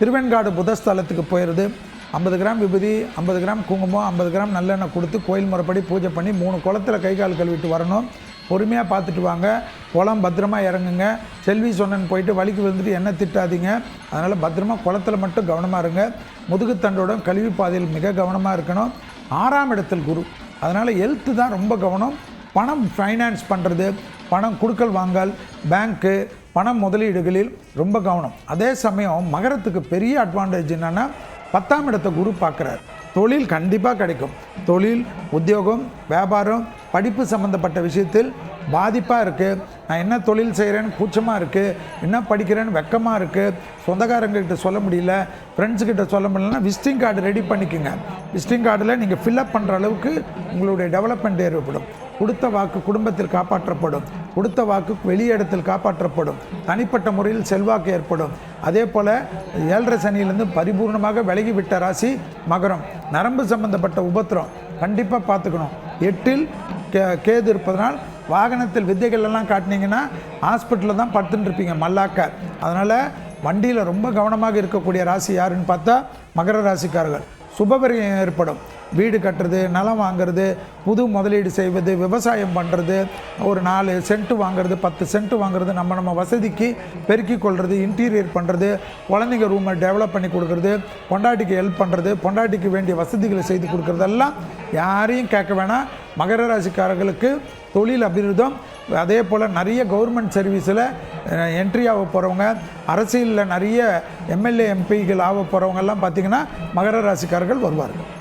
திருவெண்காடு புதஸ்தலத்துக்கு போயிடுது. 50 கிராம் விபூதி, 50 கிராம் குங்குமம், 50 கிராம் நல்லெண்ணெய் கொடுத்து கோயில் முறைப்படி பூஜை பண்ணி 3 குளத்தில் கை கால் கழுவிட்டு வரணும். பொறுமையாக பார்த்துட்டு வாங்க. குளம் பத்திரமா இறங்குங்க. செல்வி சொன்னன் போயிட்டு வலிக்கு விழுந்துட்டு என்ன திட்டாதீங்க. அதனால் பத்திரமா குளத்தில் மட்டும் கவனமாக இருங்க. முதுகுத்தண்டோட கல்வி பாதையில் மிக கவனமாக இருக்கணும். 6ஆம் இடத்தில் குரு, அதனால் ஹெல்த்து தான் ரொம்ப கவனம். பணம் ஃபைனான்ஸ் பண்ணுறது, பணம் கொடுக்கல் வாங்கல், பேங்க்கு, பணம் முதலீடுகளில் ரொம்ப கவனம். அதே சமயம் மகரத்துக்கு பெரிய அட்வான்டேஜ் என்னென்னா 10ஆம் இடத்தை குரு பார்க்குறார். தொழில் கண்டிப்பாக கிடைக்கும். தொழில், உத்தியோகம், வியாபாரம், படிப்பு சம்மந்தப்பட்ட விஷயத்தில் பாதிப்பாக இருக்குது. நான் என்ன தொழில் செய்கிறேன்னு கூச்சமாக இருக்குது, என்ன படிக்கிறேன்னு வெக்கமாக இருக்குது, சொந்தக்காரங்ககிட்ட சொல்ல முடியல, ஃப்ரெண்ட்ஸுக்கிட்ட சொல்ல முடியலன்னா விசிட்டிங் கார்டு ரெடி பண்ணிக்கோங்க. விசிட்டிங் கார்டில் நீங்கள் ஃபில்அப் பண்ணுற அளவுக்கு உங்களுடைய டெவலப்மெண்ட் ஏற்படும். கொடுத்த வாக்கு குடும்பத்தில் காப்பாற்றப்படும். கொடுத்த வாக்கு வெளியிடத்தில் காப்பாற்றப்படும். தனிப்பட்ட முறையில் செல்வாக்கு ஏற்படும். அதே போல் 7.5 சனியிலிருந்து பரிபூர்ணமாக விலகிவிட்ட ராசி மகரம். நரம்பு சம்பந்தப்பட்ட உபத்திரம் கண்டிப்பாக பார்த்துக்கணும். 8இல் கேது இருப்பதனால் வாகனத்தில் வித்தைகள் எல்லாம் காட்டினீங்கன்னா ஹாஸ்பிட்டலில் தான் படுத்துட்டு இருப்பீங்க மல்லாக்க. அதனால் வண்டியில் ரொம்ப கவனமாக இருக்கக்கூடிய ராசி யாருன்னு பார்த்தா மகர ராசிக்காரர்கள். சுபவிரயம் ஏற்படும். வீடு கட்டுறது, நிலம் வாங்கிறது, புது முதலீடு செய்வது, விவசாயம் பண்ணுறது, ஒரு 4 சென்ட் வாங்குறது, 10 சென்ட் வாங்குறது, நம்ம வசதிக்கு பெருக்கி கொள்வது, இன்டீரியர் பண்ணுறது, குழந்தைங்க ரூமை டெவலப் பண்ணி கொடுக்குறது, பொண்டாட்டிக்கு ஹெல்ப் பண்ணுறது, பொண்டாட்டிக்கு வேண்டிய வசதிகளை செய்து கொடுக்குறதெல்லாம் யாரையும் கேட்க வேணாம். மகர ராசிக்காரர்களுக்கு தொழில் அபிவிருத்தம். அதே போல் நிறைய கவர்மெண்ட் சர்வீஸில் என்ட்ரி ஆக போகிறவங்க, அரசியலில் நிறைய எம்எல்ஏ எம்பிகள் ஆக போகிறவங்கெல்லாம் பார்த்திங்கன்னா மகர ராசிக்காரர்கள் வருவார்கள்.